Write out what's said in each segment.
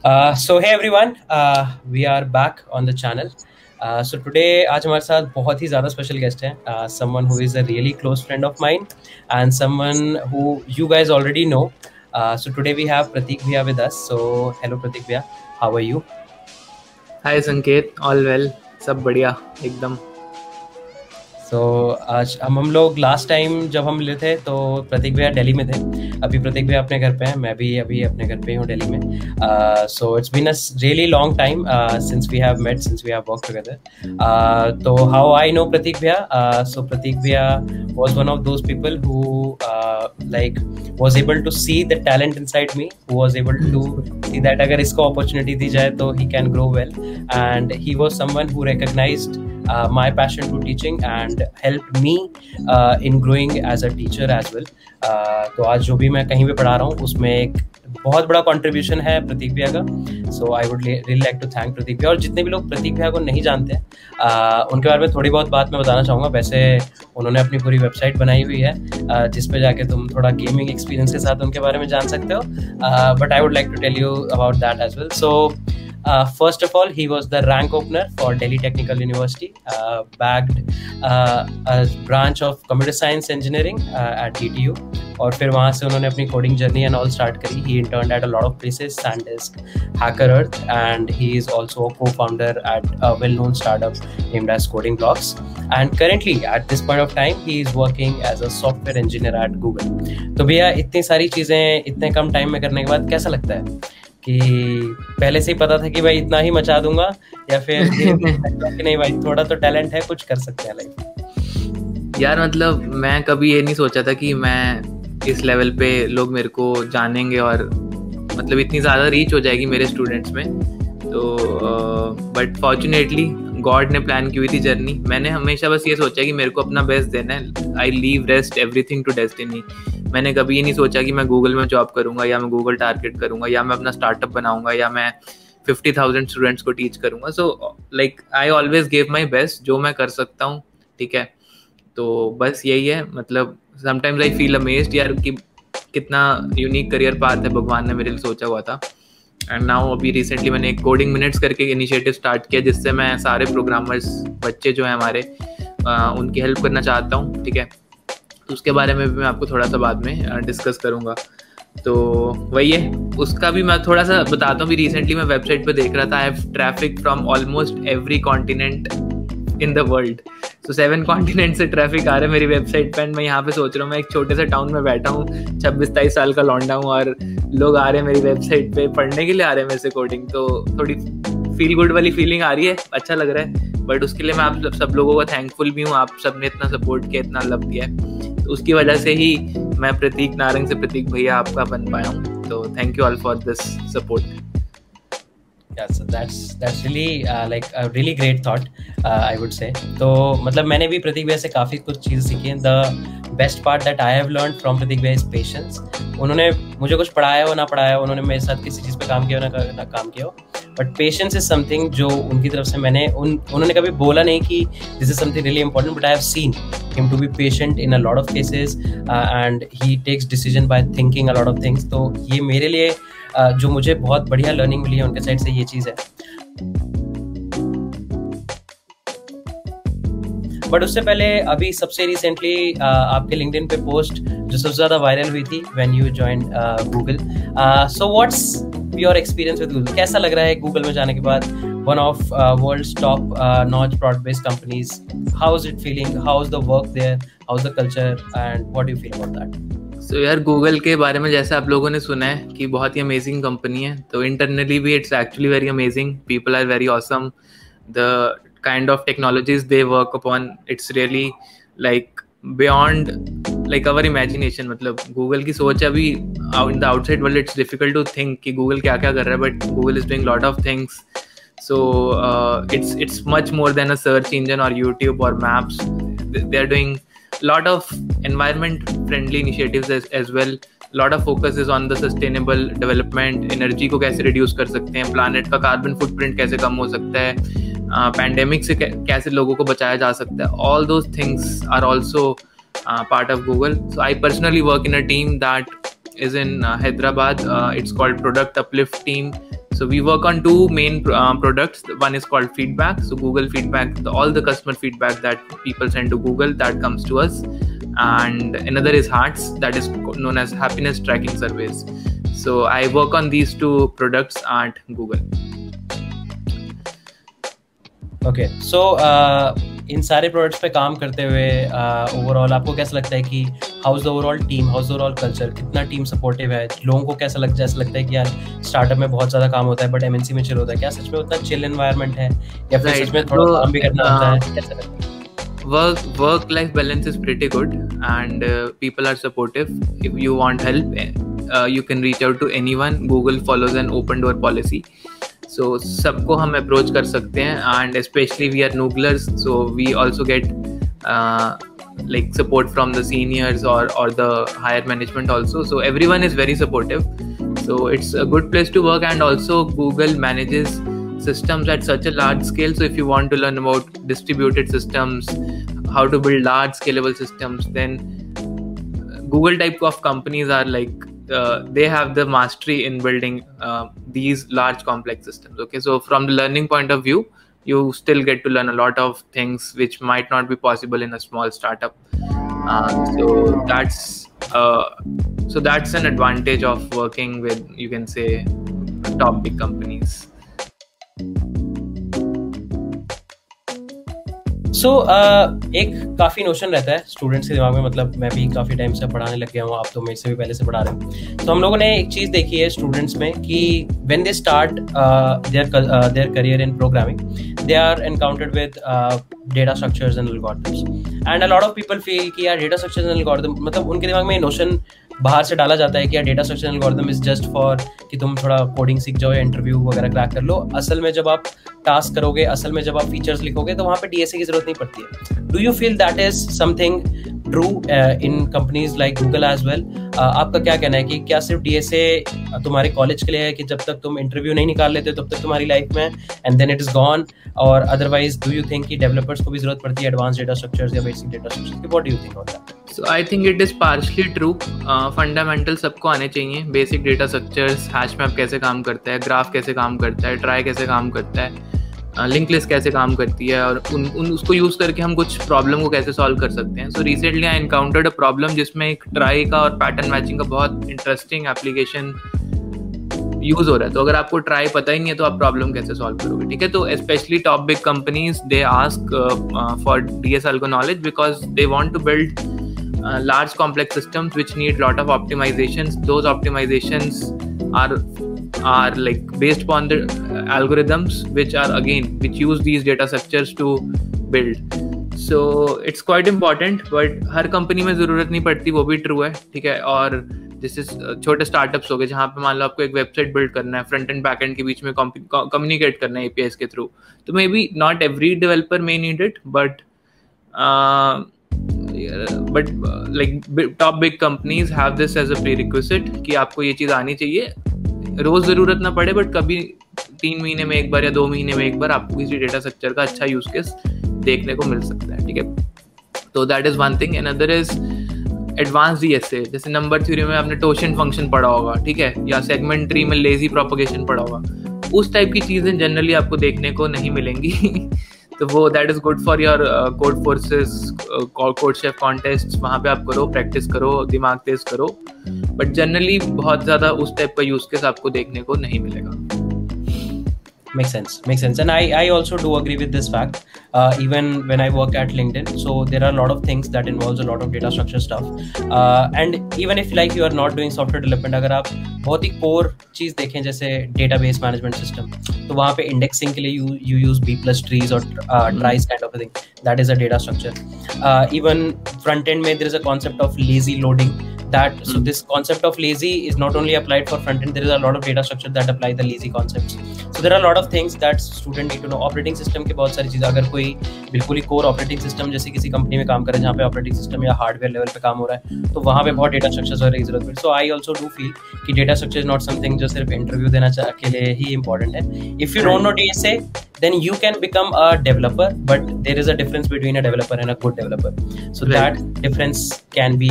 So hey everyone, we are back on the channel. So today आज हमारे साथ बहुत ही ज़्यादा स्पेशल गेस्ट हैं, someone who is a really close friend of mine and someone who you guys already know. So today we have Pratik Bhaiya with us. So hello Pratik Bhaiya, how are you? हाय संकेत, all well, सब बढ़िया एकदम। तो आज हम लोग last time जब हम मिले थे तो प्रतीक भैया दिल्ली में थे। अभी प्रतीक भैया अपने घर पे हैं, मैं भी अभी अपने घर पे हूँ दिल्ली में। So it's been a really long time since we have met, since we have worked together. तो हाउ आई नो प्रतीक भैया, सो प्रतीक भैया was one of those people who like was able to see the talent inside me, who was able to see that अगर इसको opportunity दी जाए तो he can grow well, and he was someone who recognized my passion to teaching and helped me in growing as a teacher as well. तो आज जो भी मैं कहीं पे पढ़ा रहा हूँ उसमें एक बहुत बड़ा कंट्रीब्यूशन है प्रतीक भैया का। So I would really like to thank Prateek भैया। और जितने भी लोग प्रतीक भैया को नहीं जानते उनके बारे में थोड़ी बहुत बात मैं बताना चाहूँगा। वैसे उन्होंने अपनी पूरी वेबसाइट बनाई हुई है जिस पे जाके तुम थोड़ा गेमिंग एक्सपीरियंस के साथ उनके बारे में जान सकते हो, but I would like to tell you about that as well. So first of all, he was the rank opener for Delhi Technical University, bagged a branch of Computer Science Engineering at DTU. और फिर वहाँ से उन्होंने अपनी coding journey and all start करी। He interned at a lot of places, SanDisk, HackerEarth, and he is also a co-founder at a well-known startup named as Coding Blocks. And currently, at this point of time, he is working as a software engineer at Google. तो भैया इतनी सारी चीज़ें इतने कम time में करने के बाद कैसा लगता है कि पहले से ही पता था कि भाई इतना ही मचा दूंगा, या फिर कि नहीं भाई थोड़ा तो टैलेंट है, कुछ कर सकते हैं लाइफ? यार मतलब मैं कभी ये नहीं सोचा था कि मैं इस लेवल पे लोग मेरे को जानेंगे और मतलब इतनी ज़्यादा रीच हो जाएगी मेरे स्टूडेंट्स में। तो बट फॉर्चुनेटली गॉड ने प्लान की हुई थी जर्नी। मैंने हमेशा बस ये सोचा कि मेरे को अपना बेस्ट देना है। I leave rest everything to destiny. मैंने कभी ये नहीं सोचा कि मैं गूगल में जॉब करूंगा या मैं गूगल टारगेट करूंगा या मैं अपना स्टार्टअप बनाऊंगा या मैं 50,000 स्टूडेंट्स को टीच करूंगा। So like I always give my best, जो मैं कर सकता हूँ, ठीक है। तो बस यही है। मतलब समटाइम्स आई फील अमेज्ड यार कि कितना यूनिक करियर पाथ है भगवान ने मेरे लिए सोचा हुआ था। एंड नाउ अभी रिसेंटली मैंने एक कोडिंग मिनट्स करके इनिशिएटिव स्टार्ट किया जिससे मैं सारे प्रोग्रामर्स बच्चे जो हैं हमारे उनकी हेल्प करना चाहता हूँ, ठीक है। तो उसके बारे में भी मैं आपको थोड़ा सा बाद में डिस्कस करूँगा। तो वही है, उसका भी मैं थोड़ा सा बताता हूँ। भी रिसेंटली मैं वेबसाइट पे देख रहा था, I have traffic from almost every continent in the world. तो 7 कॉन्टिनेंट से ट्रैफिक आ रहा है मेरी वेबसाइट पे। मैं यहाँ पे सोच रहा हूँ, मैं एक छोटे से टाउन में बैठा हूँ, 26-23 साल का लौंडा हूँ और लोग आ रहे हैं मेरी वेबसाइट पे पढ़ने के लिए, आ रहे हैं मेरे से कोडिंग। तो थोड़ी फील गुड वाली फीलिंग आ रही है, अच्छा लग रहा है। बट उसके लिए मैं आप सब लोगों का थैंकफुल भी हूँ। आप सब ने इतना सपोर्ट किया, इतना लव दिया है, तो उसकी वजह से ही मैं प्रतीक नारंग से प्रतीक भैया आपका बन पाया हूँ। तो thank you all for this support. Yeah, so that's really like a really great thought, I would say. तो मतलब मैंने भी प्रतीक भैया से काफ़ी कुछ चीज़ सीखी हैं। The best part that I have learned from प्रतीक भैया is patience. उन्होंने मुझे कुछ पढ़ाया हो ना पढ़ाया, उन्होंने मेरे साथ किसी चीज़ पे काम किया हो ना काम किया हो, बट पेशेंस इज समथिंग जो उनकी तरफ से उन्होंने कभी बोला नहीं कि this is something really important, but I have seen him to be patient in a lot of cases and he takes decision by thinking a lot of things. तो ये मेरे लिए जो मुझे बहुत बढ़िया लर्निंग मिली है उनके साइड से, ये चीज़ है। बट उससे पहले अभी सबसे रिसेंटली आपके लिंक्डइन पे पोस्ट जो सबसे ज़्यादा वायरल हुई थी when you joined Google. So what's your experience with Google? कैसा लग रहा है गूगल में जाने के बाद? One of world's top notch product based companies, how is it feeling? How is the work there? How is the culture and what do you feel about that? So यार Google के बारे में जैसे आप लोगों ने सुना है कि बहुत ही अमेजिंग कंपनी है, तो इंटरनली भी it's actually very amazing. People are very awesome. The kind of technologies they work upon, it's really like beyond like our imagination. मतलब गूगल की सोच अभी in the outside world it's difficult to think कि Google क्या क्या कर रहा है, but Google is doing lot of things. So it's much more than a search engine और यूट्यूब और maps. They are doing lot of environment friendly initiatives as well. Lot of focus is on the sustainable development, energy को कैसे reduce कर सकते हैं, planet का carbon footprint कैसे कम हो सकता है, pandemic से कैसे लोगों को बचाया जा सकता है. All those things are also part of Google. So I personally work in a team that is in Hyderabad. It's called Product Uplift Team. So we work on two main products. One is called Feedback. So Google Feedback, all the customer feedback that people send to Google, that comes to us. And another is Hearts, that is known as happiness tracking surveys. So I work on these two products at Google. Okay, so इन सारे products पे काम करते हुए overall आपको कैसा लगता है कि house the overall team, house the overall culture, कितना टीम सपोर्टिव है? लोगों को कैसा लगता है कि यार स्टार्टअप में बहुत ज़्यादा काम होता है बट एमएनसी में चिल होता है, क्या सच में उतना चिल एनवायरनमेंट है या फिर सच में थोड़ा काम भी करना होता है? कैसा लगता है? Work-life balance is pretty good, and people are supportive. If you want help, you can reach out to anyone. Google follows an open door policy. So सबको हम अप्रोच कर सकते हैं, and especially we are Nooglers, so we also get like support from the seniors or the higher management also. So everyone is very supportive. So it's a good place to work, and also Google manages systems at such a large scale. So if you want to learn about distributed systems, how to build large scalable systems, then Google type of companies are like they have the mastery in building these large complex systems. Okay, so from the learning point of view, you still get to learn a lot of things which might not be possible in a small startup. So that's an advantage of working with, you can say, top big companies. So, एक काफ़ी notion रहता है students के दिमाग में, मतलब मैं भी काफ़ी टाइम से पढ़ाने लग गया हूँ, आप तो मेरे से भी पहले से पढ़ा रहे हैं। तो हम लोगों ने एक चीज़ देखी है स्टूडेंट्स में कि when they start their career in programming, they are encountered with data structures and algorithms, and a lot of people feel कि यार डेटा स्ट्रक्चर्स एंड एल्गोरिथम, मतलब उनके दिमाग में नोशन बाहर से डाला जाता है कि यार data structure and algorithm is just for कि तुम थोड़ा कोडिंग सीख जाओ या इंटरव्यू वगैरह क्रैक कर लो। असल में जब आप टास्क करोगे, असल में जब आप फीचर्स लिखोगे तो वहाँ पे डीएसए की जरूरत नहीं पड़ती है। Do you feel that is something true in companies like Google as well? आपका क्या कहना है कि क्या सिर्फ डीएसए तुम्हारे कॉलेज के लिए है कि जब तक तुम इंटरव्यू नहीं निकाल लेते तब तक तुम्हारी लाइफ में and then it is gone, और अदरवाइज डू यू थिंक कि डेवलपर्स को भी जरूरत पड़ती है एडवांस डेटा स्ट्रक्चर्स या बेसिक डेटा स्ट्रक्चर्स की? What do you think on that? So I think it is partially true. Fundamental सबको आने चाहिए, basic data structures, hash map कैसे काम करता है, ग्राफ कैसे काम करता है, ट्राई कैसे काम करता है, लिंक लिस्ट कैसे काम करती है, और उसको यूज़ करके हम कुछ प्रॉब्लम को कैसे सॉल्व कर सकते हैं। So recently I encountered a problem जिसमें एक ट्राई का और पैटर्न मैचिंग का बहुत इंटरेस्टिंग एप्लीकेशन यूज हो रहा है। तो अगर आपको ट्राई पता ही नहीं है तो आप प्रॉब्लम कैसे सॉल्व करोगे? ठीक है, तो specially top big companies they ask for DSL को knowledge because they want to build large complex systems which need lot of optimizations. Those optimizations are like based upon the algorithms which use these data structures to build. So it's quite important, but her company में जरूरत नहीं पड़ती, वो भी true है। ठीक है, और जैसे छोटे स्टार्टअप्स हो गए जहाँ पे मान लो आपको एक वेबसाइट बिल्ड करना है, फ्रंट एंड बैक एंड के बीच में कम्युनिकेट करना है एपीआईज के थ्रू, तो may be not every developer may need it, but like top big companies have this as a prerequisite कि आपको ये चीज आनी चाहिए, रोज जरूरत ना पड़े बट कभी 3 महीने में एक बार या 2 महीने में एक बार आपको किसी डेटा स्ट्रक्चर का अच्छा यूज केस देखने को मिल सकता है। ठीक है, तो that is one thing. Another is advance DSA, जैसे नंबर थ्योरी में आपने टोशन फंक्शन पढ़ा होगा, ठीक है, या सेगमेंट ट्री में लेजी प्रोपगेशन पढ़ा होगा, उस टाइप की चीजें जनरली आपको देखने को नहीं मिलेंगी। तो वो that is good for your code forces, code chef contest, वहाँ पे आप करो, प्रैक्टिस करो, दिमाग तेज करो, बट जनरली बहुत ज़्यादा उस टाइप का यूज केस आपको देखने को नहीं मिलेगा। Makes sense. And I also do agree with this fact. Even when I work at LinkedIn, so there are a lot of things that involves a lot of data structure stuff. And even if like you are not doing software development, अगर आप बहुत ही core चीज़ देखें जैसे database management system, तो वहाँ पे indexing के लिए you use B plus trees or tries kind of a thing. That is a data structure. Even front end में there is a concept of lazy loading. So this concept of lazy is not only applied for front end, there is a lot of data structure that apply the lazy concepts. So there are a lot of things that student need to know. Operating system के बहुत सारी चीज़ें, अगर कोई बिल्कुल ही core operating system जैसे किसी company में काम करे जहाँ पे operating system या hardware level पे काम हो रहा है, तो वहाँ पे बहुत data structures वगैरह की जरूरत पड़ती है। So I also do feel कि data structure is not something जो सिर्फ interview देना के लिए ही important है। If you don't know DSA, then you can become a developer, but there is a difference between a developer and a good developer. So Right. that difference can be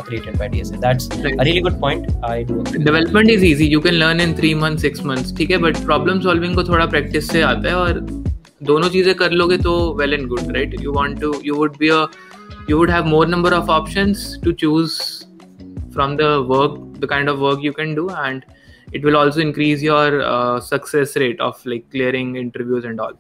created by DSA. That's Right. a really good point. I do agree. Development is easy, you can learn in 3 months 6 months, ठीक है, but problem solving को थोड़ा practice से आता है, और दोनों चीजें कर लोगे तो well and good, right? You would have more number of options to choose from the kind of work you can do, and it will also increase your success rate of like clearing interviews and all.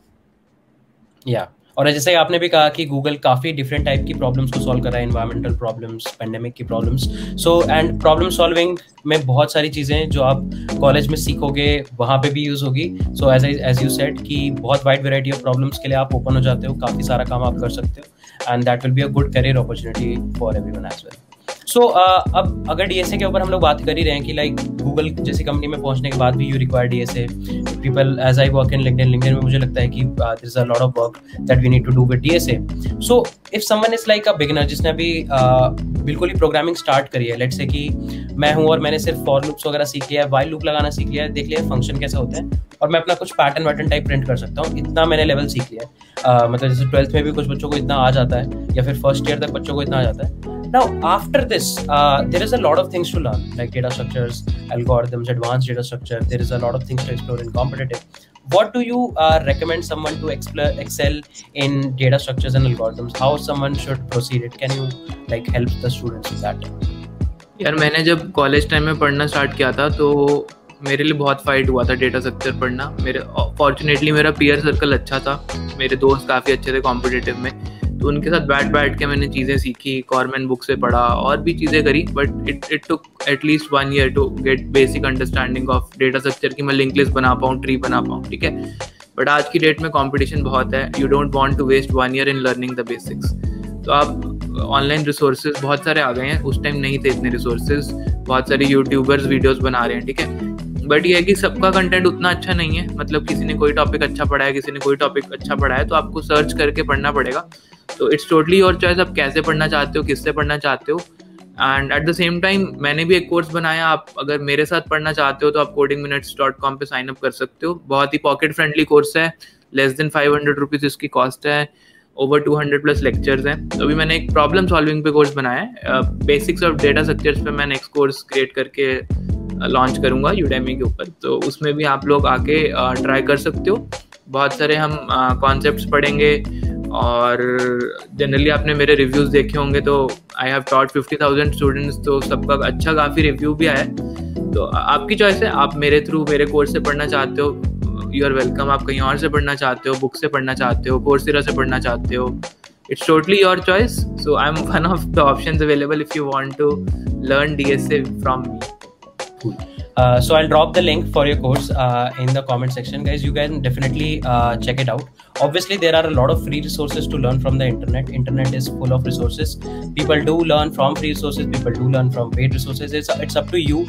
या और जैसे आपने भी कहा कि Google काफ़ी different type की problems को सॉल्व कर रहा है, एनवायरमेंटल प्रॉब्लम्स, पेंडेमिक की problems. So and problem solving में बहुत सारी चीज़ें जो आप कॉलेज में सीखोगे वहाँ पे भी यूज़ होगी. सो एज यू सेड कि बहुत वाइड वेराइटी ऑफ प्रॉब्लम्स के लिए आप ओपन हो जाते हो, काफ़ी सारा काम आप कर सकते हो, and that will be a good career opportunity for everyone as well. So अब अगर डीएसए के ऊपर हम लोग बात कर ही रहे हैं कि लाइक गूगल जैसी कंपनी में पहुंचने के बाद भी you require DSA. People as I work in LinkedIn में मुझे लगता है कि there is a lot of work that we need to do with DSA. So if someone is like a beginner जिसने अभी बिल्कुल ही प्रोग्रामिंग स्टार्ट करी है, लेट्स से कि मैं हूँ और मैंने सिर्फ फॉर लूप्स वगैरह सीख लिया है, वाइल लूप लगाना सीख लिया है, देख लिया फंक्शन कैसा होता है, और मैं अपना कुछ पैटर्न वैटर्न टाइप प्रिंट कर सकता हूँ, इतना मैंने लेवल सीख लिया है. मतलब जैसे 12th में भी कुछ बच्चों को इतना आ जाता है, या फिर फर्स्ट ईयर तक बच्चों को इतना आ जाता है. Now, after this, there is a lot of things to learn, like data structures, algorithms, advanced data structure. There is a lot of things to explore in competitive. What do you recommend someone to excel in data structures and algorithms? How someone should proceed it? Can you like help the students with that? यार मैंने जब college time में पढ़ना start किया था तो मेरे लिए बहुत फाइट हुआ था डेटा स्ट्रक्चर पढ़ना. फॉर्चुनेटली मेरा पीयर सर्कल अच्छा था, मेरे दोस्त काफ़ी अच्छे थे कॉम्पिटिटिव में, तो उनके साथ बैठ के मैंने चीज़ें सीखी, कॉर्मन बुक से पढ़ा और भी चीज़ें करी, but it took at least 1 year to get basic understanding of data structure की मैं लिंक लिस्ट बना पाऊँ, ट्री बना पाऊँ, ठीक है. बट आज की डेट में कॉम्पिटिशन बहुत है, you don't want to waste 1 year in learning the basics. तो आप ऑनलाइन रिसोर्सेज बहुत सारे आ गए हैं, उस टाइम नहीं थे इतने रिसोर्सेज, बहुत सारे यूट्यूबर्स वीडियोस बना रहे हैं, ठीक है. बट ये है कि सबका कंटेंट उतना अच्छा नहीं है, मतलब किसी ने कोई टॉपिक अच्छा पढ़ा है, किसी ने कोई टॉपिक अच्छा पढ़ा है, तो आपको सर्च करके पढ़ना पड़ेगा. तो इट्स टोटली योर चॉइस, आप कैसे पढ़ना चाहते हो, किससे पढ़ना चाहते हो. And at the same time मैंने भी एक कोर्स बनाया, आप अगर मेरे साथ पढ़ना चाहते हो तो आप codingminutes.com पे साइन अप कर सकते हो. बहुत ही पॉकेट फ्रेंडली कोर्स है, लेस देन 500 रुपीज़ इसकी कॉस्ट है, ओवर 200+ लेक्चर्स हैं. तो अभी मैंने एक प्रॉब्लम सॉल्विंग पे कोर्स बनाया है, बेसिक्स ऑफ डेटा स्ट्रक्चर्स पे मैं नेक्स्ट कोर्स क्रिएट करके लॉन्च करूँगा यूडेमी के ऊपर, तो उसमें भी आप लोग आके ट्राई कर सकते हो. बहुत सारे हम कॉन्सेप्ट्स पढ़ेंगे, और जनरली आपने मेरे रिव्यूज़ देखे होंगे, तो आई हैव टॉट 50,000 स्टूडेंट्स, तो सबका अच्छा काफ़ी रिव्यू भी आया. तो आपकी चॉइस है, आप मेरे थ्रू मेरे कोर्स से पढ़ना चाहते हो, यू आर वेलकम. आप कहीं और से पढ़ना चाहते हो, बुक से पढ़ना चाहते हो, कोर्सेरा से पढ़ना चाहते हो, it's totally your choice. So I'm one of the options available if you want to learn DSA from me. Cool. So I'll drop the link for your course in the comment section, guys. You can definitely check it out. Obviously, there are a lot of free resources to learn from the internet. Internet is full of resources. People do learn from free resources. People do learn from paid resources. It's up to you.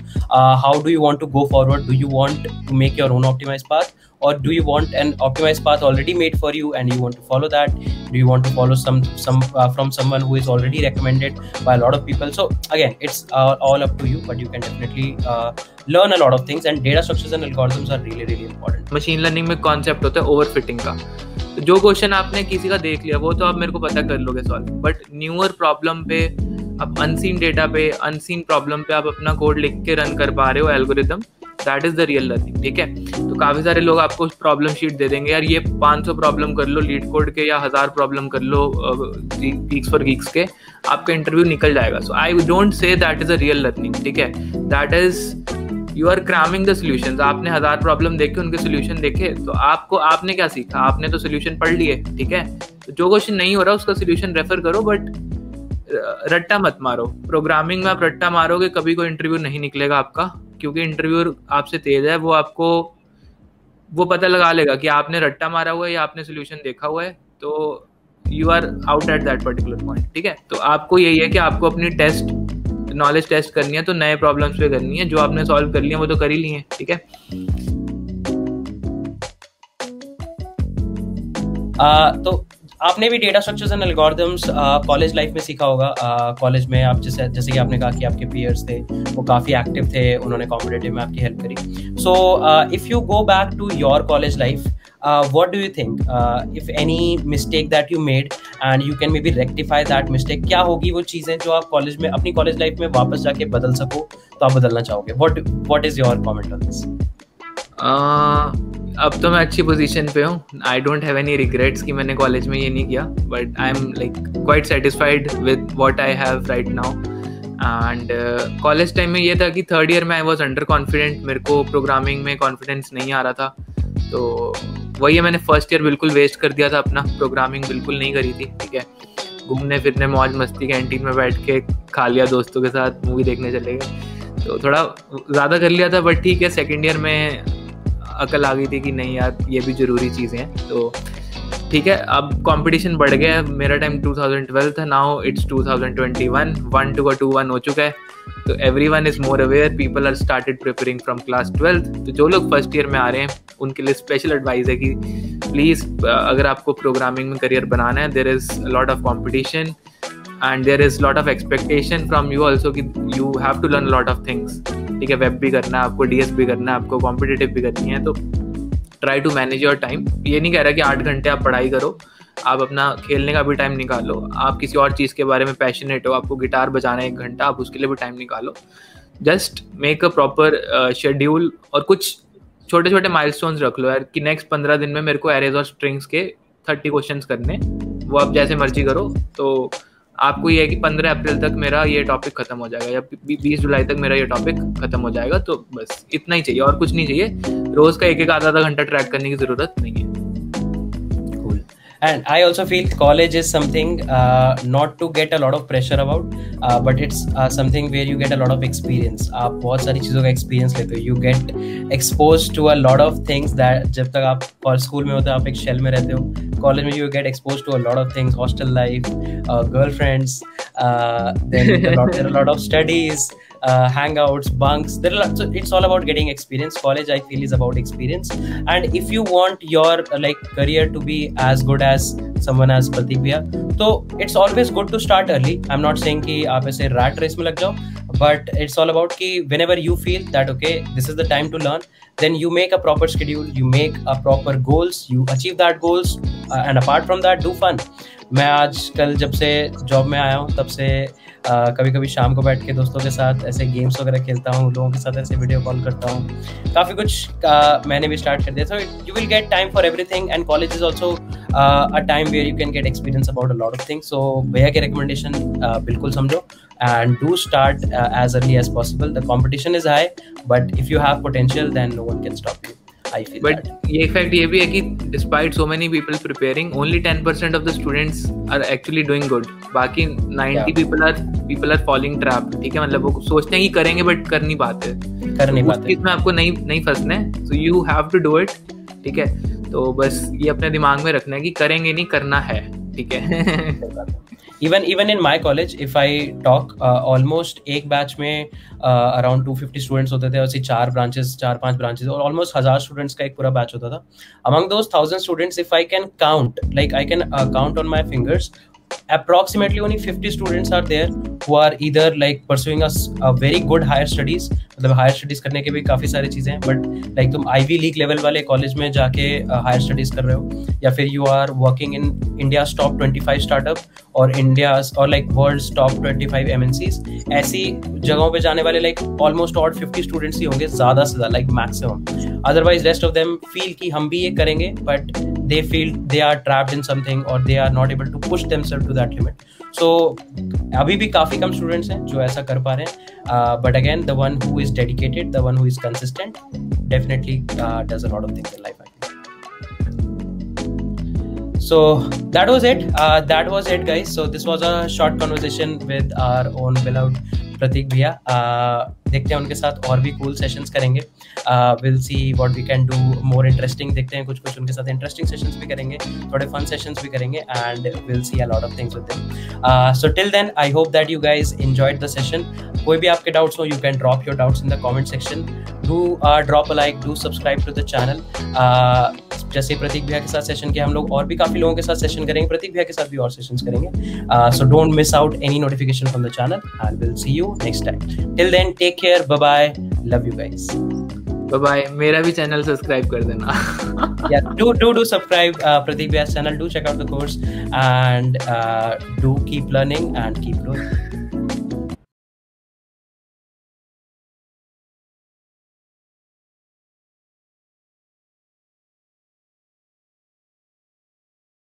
How do you want to go forward? Do you want to make your own optimized path, or do you want an optimized path already made for you and you want to follow that? Do you want to follow some from someone who is already recommended by a lot of people? So again, it's all up to you, but you can definitely learn a lot of things, and data structures and algorithms are really important. Machine learning में concept होता है overfitting का. तो जो question आपने किसी का देख लिया वो तो आप मेरे को पता कर लोगे सॉल्व, बट न्यूअर प्रॉब्लम पे, आप अनसीन डेटा पे, अनसीन प्रॉब्लम पे आप अपना कोड लिख के रन कर पा रहे हो algorithm, that is the real learning, ठीक है. तो काफ़ी सारे लोग आपको प्रॉब्लम शीट दे देंगे, यार ये 500 प्रॉब्लम कर लो लीड कोड के, या 1000 प्रॉब्लम कर लो गीक्स फॉर गीक्स के, आपका इंटरव्यू निकल जाएगा. So I don't say that is a real learning, ठीक है. That is you are cramming the solutions. आपने 1000 प्रॉब्लम देखे, उनके सोल्यूशन देखे, तो आपने क्या सीखा, आपने तो सोल्यूशन पढ़ लिए, ठीक है. तो जो क्वेश्चन नहीं हो रहा उसका सोल्यूशन रेफर करो, बट रट्टा मत मारो. प्रोग्रामिंग में आप रट्टा मारोगे कभी कोई इंटरव्यू नहीं निकलेगा आपका, क्योंकि इंटरव्यूअर आपसे तेज है, वो पता लगा लेगा कि आपने रट्टा मारा हुआ है या आपने सोल्यूशन देखा हुआ है, तो you are out at that particular point, ठीक है. तो आपको यही है कि आपको अपनी नॉलेज टेस्ट करनी है, तो नए प्रॉब्लम्स पे करनी है. जो आपने सॉल्व कर लिया वो तो कर ही लिए हैं, ठीक है. तो आपने भी data structures and algorithms college life में सीखा होगा. कॉलेज में आप जैसे कि आपने कहा कि आपके पीयर्स थे वो काफ़ी एक्टिव थे, उन्होंने कॉम्पिटिटिव में आपकी हेल्प करी. So if you go back to your college life, what do you think, if any mistake that you made and you can maybe rectify that mistake, क्या होगी वो चीजें जो आप कॉलेज में अपनी कॉलेज लाइफ में वापस जाके बदल सको तो आप बदलना चाहोगे? what is your comment on this? अब तो मैं अच्छी पोजीशन पे हूँ. I don't have any regrets कि मैंने कॉलेज में ये नहीं किया, but I am like quite satisfied with what I have right now. And college time में ये था कि थर्ड ईयर में आई वॉज अंडर कॉन्फिडेंट. मेरे को प्रोग्रामिंग में कॉन्फिडेंस नहीं आ रहा था, तो वही मैंने फर्स्ट ईयर बिल्कुल वेस्ट कर दिया था अपना. प्रोग्रामिंग बिल्कुल नहीं करी थी. ठीक है, घूमने फिरने मौज मस्ती कैंटीन में बैठ के खा लिया, दोस्तों के साथ मूवी देखने चले गए, तो थोड़ा ज़्यादा कर लिया था. बट ठीक है, सेकेंड ईयर में अकल आ गई थी कि नहीं यार ये भी ज़रूरी चीज़ें हैं. तो ठीक है, अब कंपटीशन बढ़ गया है. मेरा टाइम 2012 था, नाउ इट्स 2021. 1 to 2-1 हो चुका है. तो everyone is more aware, people are started preparing from class 12th. तो जो लोग फर्स्ट ईयर में आ रहे हैं उनके लिए स्पेशल एडवाइस है कि प्लीज़ अगर आपको प्रोग्रामिंग में करियर बनाना है, there is lot of competition and there is lot of expectation from you also कि you have to learn a lot of things. ठीक है, वेब भी करना है आपको, DS भी करना है आपको, कॉम्पिटिटिव भी करनी है. तो try to manage your time. ये नहीं कह रहा कि 8 घंटे आप पढ़ाई करो, आप अपना खेलने का भी टाइम निकालो. आप किसी और चीज़ के बारे में पैशनेट हो, आपको गिटार बजाना है 1 घंटा, आप उसके लिए भी टाइम निकालो. Just make a proper schedule और कुछ छोटे छोटे माइलस्टोन्स रख लो यार कि नेक्स्ट 15 दिन में मेरे को एरेज और स्ट्रिंग्स के 30 क्वेश्चंस करने. वो आप जैसे मर्जी करो. तो आपको ये है कि 15 अप्रैल तक मेरा ये टॉपिक खत्म हो जाएगा या 20 जुलाई तक मेरा ये टॉपिक खत्म हो जाएगा. तो बस इतना ही चाहिए और कुछ नहीं चाहिए. रोज का एक आधा घंटा ट्रैक करने की जरूरत नहीं है. Cool. And I also feel college is something not to get a lot of pressure about, but it's something where you get a lot of experience. आप बहुत सारी चीज़ों का experience लेते हो. You get exposed to a lot of things that जब तक आप स्कूल में होते हो आप एक शेल में रहते हो. College में you get exposed to a lot of things, hostel life, girlfriends, then there are a lot of studies, hangouts, bunks. So it's all about getting experience. College, I feel, is about experience. And if you want your career to be as good as someone as Pratik Bhaiya, so it's always good to start early. I'm not saying कि आप ऐसे rat race में लग जाओ, but it's all about कि whenever you feel that okay, this is the time to learn, then you make a proper schedule, you make a proper goals, you achieve that goals, and apart from that, do fun. मैं आजकल जब से job में आया हूँ तब से कभी कभी शाम को बैठ के दोस्तों के साथ ऐसे गेम्स वगैरह खेलता हूँ, लोगों के साथ ऐसे वीडियो कॉल करता हूँ. काफ़ी कुछ मैंने भी स्टार्ट कर दिया. So you will get time for everything and college is also a time where you can get experience about a lot of things. So भैया के रिकमेंडेशन बिल्कुल समझो and do start as early as possible. The competition is high, but if you have potential, then no one can stop you. I feel but that. ये fact ये भी है कि despite so many people preparing, only 10% of the students are actually doing good. बाकी 90 people are falling trap. ठीक है, मतलब वो सोचते हैं कि करेंगे but कर नहीं पाते. उस चीज में आपको नहीं फंसना है. So you have to do it. ठीक है, तो बस ये अपने दिमाग में रखना है कि करेंगे नहीं, करना है. ठीक है. Even in my college, if I talk, almost एक बैच में around 250 स्टूडेंट्स होते थे. ऐसे 4-5 ब्रांचेस और almost 1000 स्टूडेंट्स का एक पूरा बैच होता था. Among those 1000 students, if I can count, I can count on my fingers, approximately only 50 students are there who are either pursuing a very good higher studies. मतलब higher studies करने के भी काफ़ी सारी चीज़ें हैं, बट तुम आईवी लीग लेवल वाले कॉलेज में जाके हायर स्टडीज कर रहे हो, या फिर you are working in India's top 25 startup और इंडियाज और वर्ल्ड्स टॉप 25 MNCs. ऐसी जगहों पे जाने वाले ऑलमोस्ट और 50 स्टूडेंट्स ही होंगे ज़्यादा से ज़्यादा, maximum. Otherwise rest of them feel कि हम भी ये करेंगे, but they feel they are trapped in something or they are not able to push themselves to that limit. So अभी भी काफ़ी कम स्टूडेंट्स हैं जो ऐसा कर पा रहे हैं, but again the one who is dedicated, the one who is consistent, definitely does a lot of things in life, I think. So that was it guys. So this was a short conversation with our own beloved प्रतीक भैया. देखते हैं उनके साथ और भी cool sessions करेंगे. Will see what we can do more interesting. देखते हैं कुछ उनके साथ इंटरेस्टिंग सेशंस भी करेंगे, थोड़े फन सेशंस भी करेंगे, and will see a lot of things with them. So till then I hope that you guys enjoyed the session. कोई भी आपके डाउट्स हो, you can drop your doubts in the comment section. Do drop a like, do subscribe to the channel. जैसे प्रतीक भैया के साथ session किया, हम लोग और भी काफ़ी लोगों के साथ सेशन करेंगे, प्रतीक भैया के साथ भी और सेशंस करेंगे. So don't miss out any notification from the channel, and will C you next time. Till then, take care. Bye bye. Love you guys. Bye bye. मेरा भी चैनल सब्सक्राइब कर देना। Yeah, do subscribe Pradeep Vyas channel. Do check out the course and do keep learning and keep growing.